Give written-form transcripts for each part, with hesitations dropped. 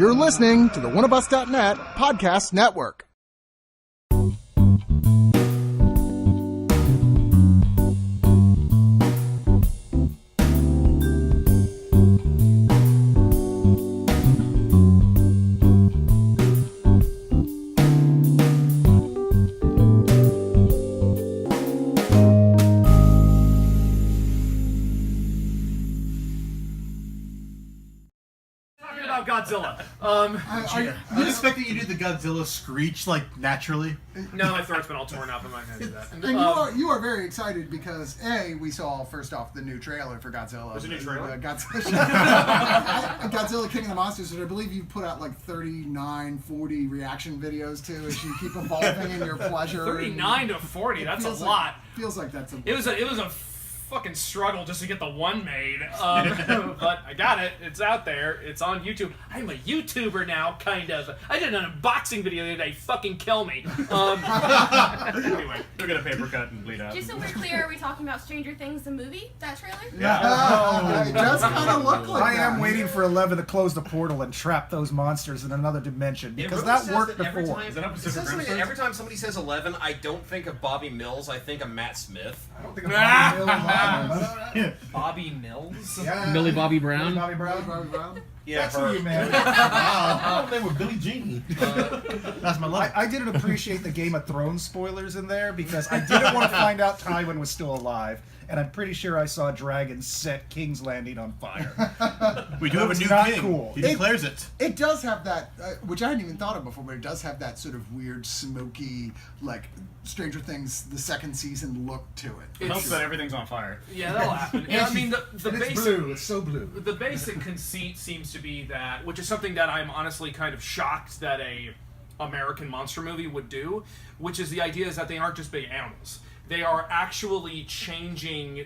You're listening to the Oneofus.net podcast network. Godzilla. I'm expecting you to do the Godzilla screech like naturally. No, my throat's been all torn up. I'm not gonna do that. And you are very excited because we saw first off the new trailer for Godzilla. There's a new trailer? Godzilla King of the Monsters, which I believe you put out like 39, 40 reaction videos to as you keep evolving in your pleasure. 39 to 40. That's a lot. Feels like that's a. It was a fucking struggle just to get the one made, but I got it. It's out there. It's on YouTube. I'm a YouTuber now, kind of. I did an unboxing video the other day. Fucking kill me. Anyway, they'll get a paper cut and bleed out. Just so we're clear, are we talking about Stranger Things, the movie? That trailer? Yeah. It does kind of look like I that. am waiting for 11 to close the portal and trap those monsters in another dimension because that worked before. Every time somebody says 11, I don't think of Bobby Mills. I think of Matt Smith. I don't think of Bobby Mills. Bobby Mills? Yeah. Millie Bobby Brown? Bobby Brown? Yeah, that's who you meant. Wow. They were Billie Jean. That's my love. I didn't appreciate the Game of Thrones spoilers in there because I didn't want to find out Tywin was still alive. And I'm pretty sure I saw dragons set King's Landing on fire. We do have a new king. Cool. He declares it. It does have that, which I hadn't even thought of before, but it does have that sort of weird, smoky, like Stranger Things, the second season look to it. It helps that everything's on fire. Yeah, that'll happen. Yeah, I mean, the basic, it's blue. It's so blue. The basic conceit seems to be that, which is something that I'm honestly kind of shocked that a American monster movie would do, which is the idea is that they aren't just big animals. They are actually changing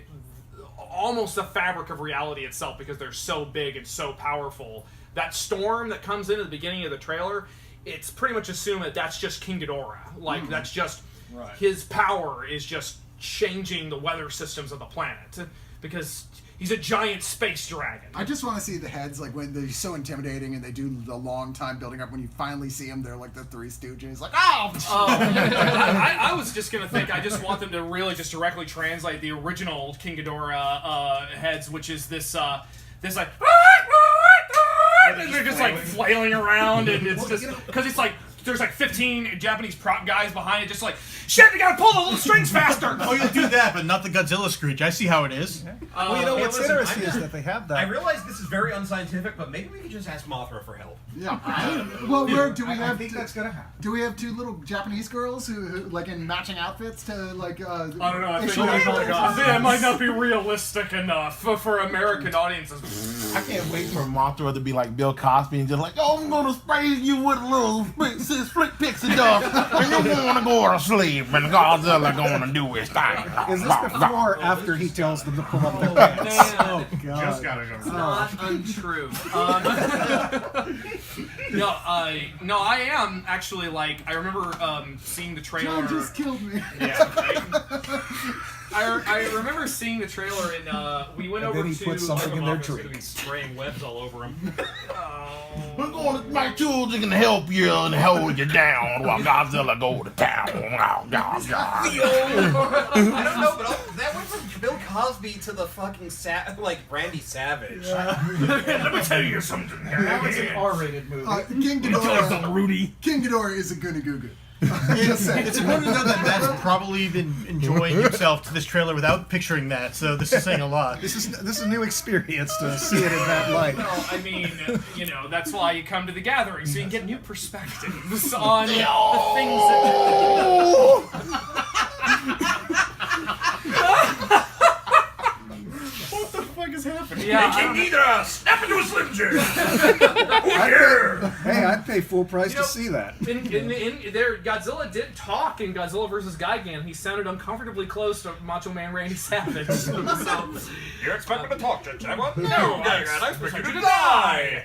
almost the fabric of reality itself because they're so big and so powerful. That storm that comes in at the beginning of the trailer, it's pretty much assumed that that's just King Ghidorah. Like, that's just his power is just changing the weather systems of the planet because he's a giant space dragon. I just want to see the heads, like when they're so intimidating and they do the long time building up. When you finally see them, they're like the Three Stooges. Like, I was just gonna think. I just want them to really just directly translate the original King Ghidorah heads, which is this like. And they're just like flailing around, and it's just because it's like. There's like 15 Japanese prop guys behind it, just like, shit, you gotta pull the little strings faster! Oh, you'll do that, but not the Godzilla screech. I see how it is. Well, you know what's interesting is that they have that. I realize this is very unscientific, but maybe we could just ask Mothra for help. Yeah. Well, where do we I have? think that's gonna happen. Do we have two little Japanese girls who like in matching outfits to like? I don't know. I think it might not be realistic enough for American audiences. I can't wait for Mothra to be like Bill Cosby and just like, oh, I'm gonna spray you with a little split pixie dust, and you're gonna go to sleep, and Godzilla gonna do his thing. Is this before or after he tells them to pull up their pants? Oh God! Just gotta go. It's not untrue. No, I am actually like I remember seeing the trailer. John just killed me. Yeah, right? I remember seeing the trailer and we went over then he to. put something in their Oneofus, drink. be spraying webs all over him. We're going to my children can help you and hold you down while Godzilla go to town. Oh, God. I don't know, but that went from Bill Cosby to the fucking Randy Savage. Let me tell you something. That was an R-rated movie. King Ghidorah. Rudy. King Ghidorah is a goody goo goo. It's important to know that Matt's probably been enjoying himself to this trailer without picturing that, so this is saying a lot. This is a new experience to see it in that light. Well, I mean, that's why you come to the gathering, so you can get new perspectives on the things What the fuck is happening? Yeah, Snap into a Slim Jim. Hey, I'd pay full price to see that. Godzilla did talk in Godzilla vs. Gigan. He sounded uncomfortably close to Macho Man Randy Savage. You're expecting to talk to Jaguar? No, I expect you to die!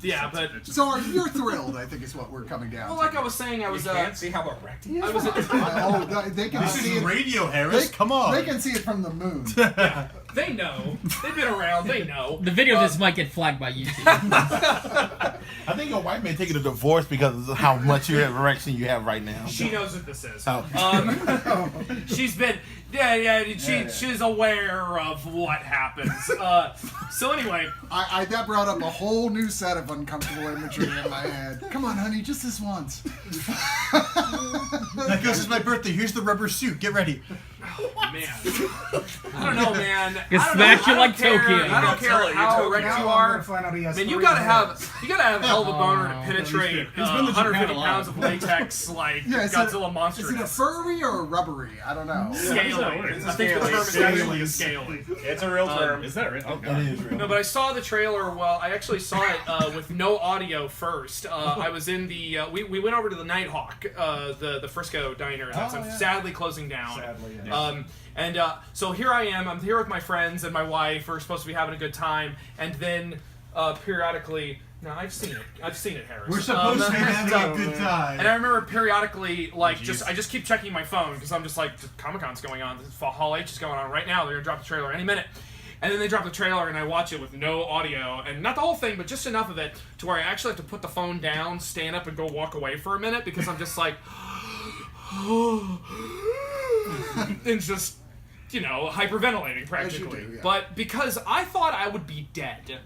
Yeah, but So you're thrilled, I think is what we're coming down. well, like I was saying, I was. You can't see how erect he is? I was. They can This see is it. radio, Harris. Come on. They can see it from the moon. They know. They've been around. They know. The video of this might get flagged by YouTube. I think your wife may take it a divorce because of how much erection you have right now. She knows what this is. Oh. She's been, she's aware of what happens. So anyway, I that brought up a whole new set of uncomfortable imagery in my head. Come on, honey, just this once. That goes, it's my birthday. Here's the rubber suit. Get ready. man, I don't know, man. You I don't smash know. you like I don't care. Tokyo. I don't care Godzilla, how you're erect Now you I'm are. gonna find out he has Man, you 3 gotta heads. have hell of a boner to penetrate He's been to Japan 150 a lot. pounds of latex like Yeah, Godzilla monster. Is it a furry or a rubbery? I don't know. Scaly. It's I think the term is actually scaly. It's a real term. Is that right? Oh, It God. is real. No, but I saw the trailer. Well, I actually saw it with no audio first. I was in the. We went over to the Nighthawk, the Frisco diner. That's sadly closing down. Sadly, yeah. So here I am. I'm here with my friends and my wife. We're supposed to be having a good time, and then periodically. No, I've seen it. I've seen it, Harris. We're supposed to be having a good time. And I remember periodically, like, I just keep checking my phone because I'm just like, Comic-Con's going on. Hall H is going on right now. They're gonna drop the trailer any minute. And then they drop the trailer, and I watch it with no audio, and not the whole thing, but just enough of it to where I actually have to put the phone down, stand up, and go walk away for a minute because I'm just like, and just, hyperventilating practically. do, yeah. But because I thought I would be dead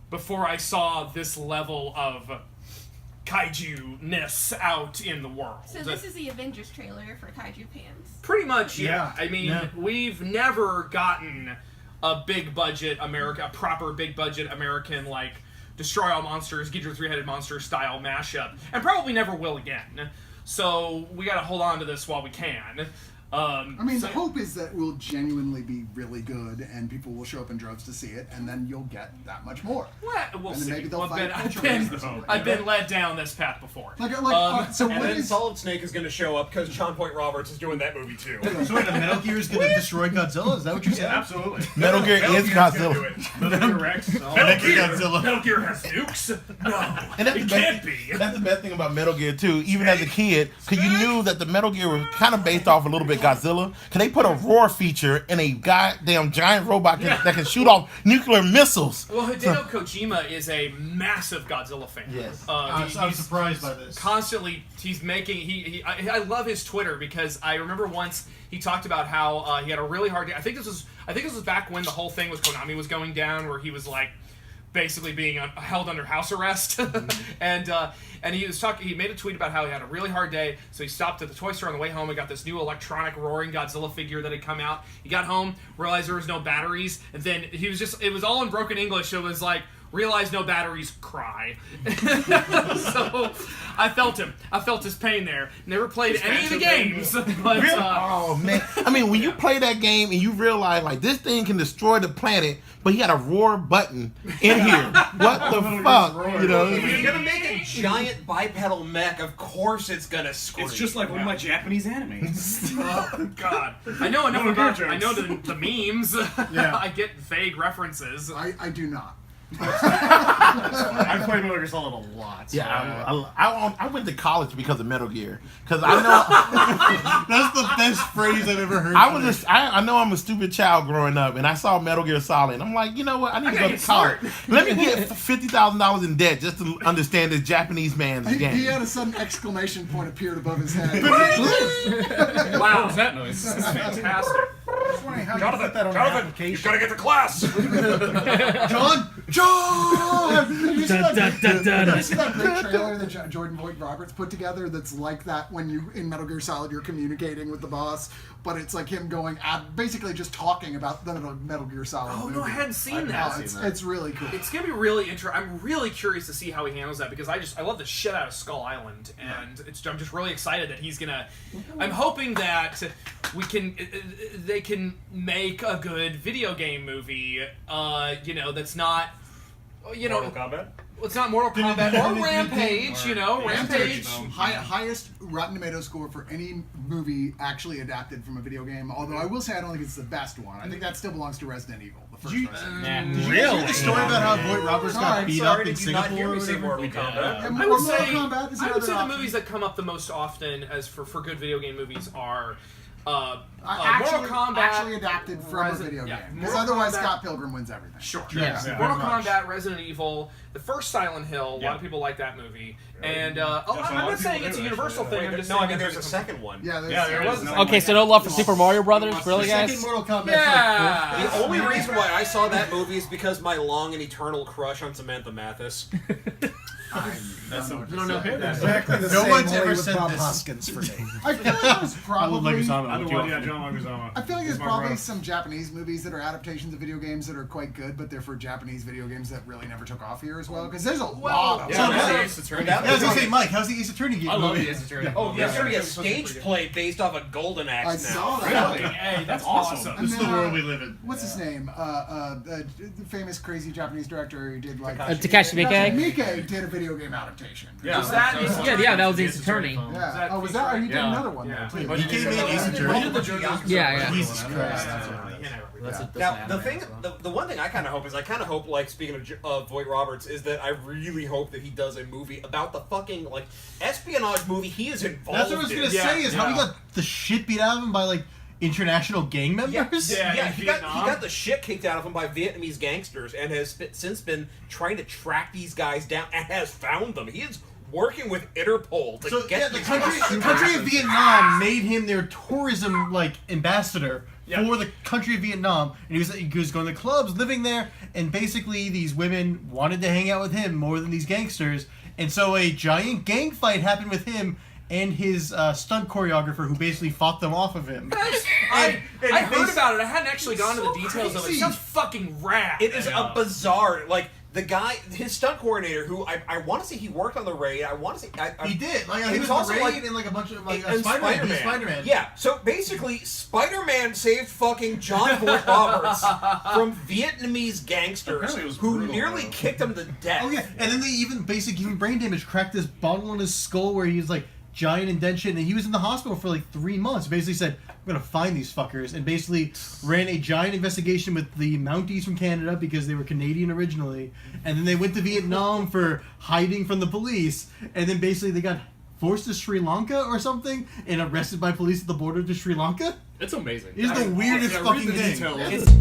before I saw this level of kaiju-ness out in the world. So this is the Avengers trailer for kaiju fans. Pretty much, yeah. Yeah. I mean, we've never gotten a proper big budget American, like, destroy all monsters, Ghidorah three-headed monster style mashup, and probably never will again. So we gotta hold on to this while we can. I mean, the hope is that it will genuinely be really good, and people will show up in droves to see it, and then you'll get that much more. We'll And then see. maybe they'll I've fight been, culture wars or something. I've been led down this path before. So And what then is? Solid Snake is going to show up because Sean Point Roberts is doing that movie too. So wait, Metal Gear is going to destroy Godzilla? Is that what you're saying? Absolutely. Metal Gear is Godzilla. Metal Gear Rex. Metal Gear Godzilla. Metal Gear has nukes? No, And that's it the can't best, be. That's the best thing about Metal Gear too. Even as a kid, because you knew that the Metal Gear was kind of based off a little bit Godzilla. Because they put a roar feature in a goddamn giant robot that can shoot off nuclear missiles. Well, Hideo Kojima is a massive Godzilla fan. Yes. I'm He's surprised by this. constantly, he's making. I love his Twitter because I remember once he talked about how he had a really hard day. I think this was back when the whole thing with Konami was going down, where he was like basically being held under house arrest, and he was talking. He made a tweet about how he had a really hard day, so he stopped at the toy store on the way home and got this new electronic roaring Godzilla figure that had come out. He got home, realized there was no batteries, and then it was all in broken English. It was like, realize no batteries, cry. So I felt him. I felt his pain there. Never played any of the games, but Oh man! I mean, when you play that game and you realize like this thing can destroy the planet, but he had a roar button in here. What the fuck? You know? If you're going to make a giant bipedal mech, of course it's going to scream. It's just like one of my Japanese animes. oh god, I know enough No about. jokes. I know the memes. Yeah. I get vague references. I do not. I've played Metal Gear Solid a lot. So Yeah, I went to college because of Metal Gear. Because I know That's the best phrase I've ever heard. I know I'm a stupid child growing up, and I saw Metal Gear Solid, and I'm like, you know what? I need to go to college. Let me get $50,000 in debt just to understand this Japanese man's He game. had a sudden exclamation point appeared above his head. Wow, was that noise? this is fantastic. I was wondering how you put that on an application. get to class. John! You see Dun, dun, dun, dun. you see that great trailer that Jordan Voight Roberts put together that's like that when you, in Metal Gear Solid, you're communicating with the boss, but it's like him going, basically just talking about the Metal Gear Solid Oh movie. no, I hadn't seen that. It's really cool. It's gonna be really interesting. I'm really curious to see how he handles that because I love the shit out of Skull Island, and I'm just really excited that he's gonna. I'm hoping that they can make a good video game movie. That's not. Mortal Kombat? It's not Mortal Kombat or Rampage. Rampage. Highest Rotten Tomatoes score for any movie actually adapted from a video game. Although I will say I don't think it's the best one. I think that still belongs to Resident Evil, the first Resident Evil. Did you hear the story about how Voight Roberts got beat up in Did you not Singapore? hear or me say whatever? Mortal Kombat? And I Mortal would say Kombat is the another option. movies that come up the most often as for good video game movies are Actually, Mortal Kombat actually adapted from a video yeah, game. Because Mortal otherwise, Kombat- Scott Pilgrim wins everything. Sure. Yeah. Mortal very much. Kombat, Resident Evil, the first Silent Hill. A lot Yeah. of people like that movie. And a lot I'm of not people saying do, it's a actually. universal thing. I'm just No, I saying mean that there's a second one. Yeah, Yeah, there was is. no- No, Okay, so no love for Super Mario Brothers, really, guys? Second Mortal Kombat. Yeah. The only reason why I saw that movie is because my long and eternal crush on Samantha Mathis. That's don't you know don't know what to who that is. Exactly the No same one's way ever with said Bob this. Hoskins for me. I feel like there's I love probably. Leguizamo. I'm the What do one, you yeah, want? John Leguizamo. I feel like He's there's my probably brother. some Japanese movies that are adaptations of video games that are quite good, but they're for Japanese video games that really never took off here as well. Because there's a lot of Yeah, So that's that- the Ace Attorney. that Yeah, I was gonna say, Mike, how's the Ace Attorney game? I love movie? the Ace Attorney. Oh, there's gonna be a it's supposed to be stage pretty play based off of Golden Axe I now. saw that. Really? Hey, that's awesome. awesome. This is the world we live in. What's his name? The famous crazy Japanese director who did like Takashi Miike? Miike did a video game adaptation. Yeah, Was that Ace Yeah, yeah, that was Ace Attorney. film. Yeah. that Oh, was that? Or he did Yeah. another one Yeah. though too. He came in Ace Attorney. Yeah, yeah. Jesus Christ. Now the thing, the one thing I kind of hope is I kind of hope, like, speaking of Voight Roberts, is that I really hope that he does a movie about the fucking like espionage movie he is involved. That's what I was gonna in. say. Is how he yeah. got the shit beat out of him by like international gang members. Yeah. in He got Vietnam. the shit kicked out of him by Vietnamese gangsters and has since been trying to track these guys down and has found them. He is working with Interpol to So get yeah, the these country of Vietnam made him their tourism like ambassador Yeah. for the country of Vietnam, and he was going to clubs, living there, and basically these women wanted to hang out with him more than these gangsters, and so a giant gang fight happened with him and his stunt choreographer, who basically fought them off of him. I heard they- about it. I hadn't actually gone to the so details of it. It crazy. sounds fucking rad. It is a bizarre, like, the guy, his stunt coordinator, who I want to say he worked on the raid. I want to say He did. Like He he was was also, also like- and like a bunch of like and Spider-Man. He's Spider-Man. Yeah, so basically, Spider-Man saved fucking John Voight Roberts from Vietnamese gangsters Apparently it was who brutal, nearly though. kicked him to death. Oh yeah, and then they even basically give him brain damage, cracked this bottle in his skull where he was like giant indentation, and he was in the hospital for like 3 months. Basically said, "I'm gonna find these fuckers," and basically ran a giant investigation with the Mounties from Canada because they were Canadian originally, and then they went to Vietnam for hiding from the police, and then basically they got forced to Sri Lanka or something and arrested by police at the border to Sri Lanka. It's amazing. It's the weirdest Yeah, read fucking the thing. details. It's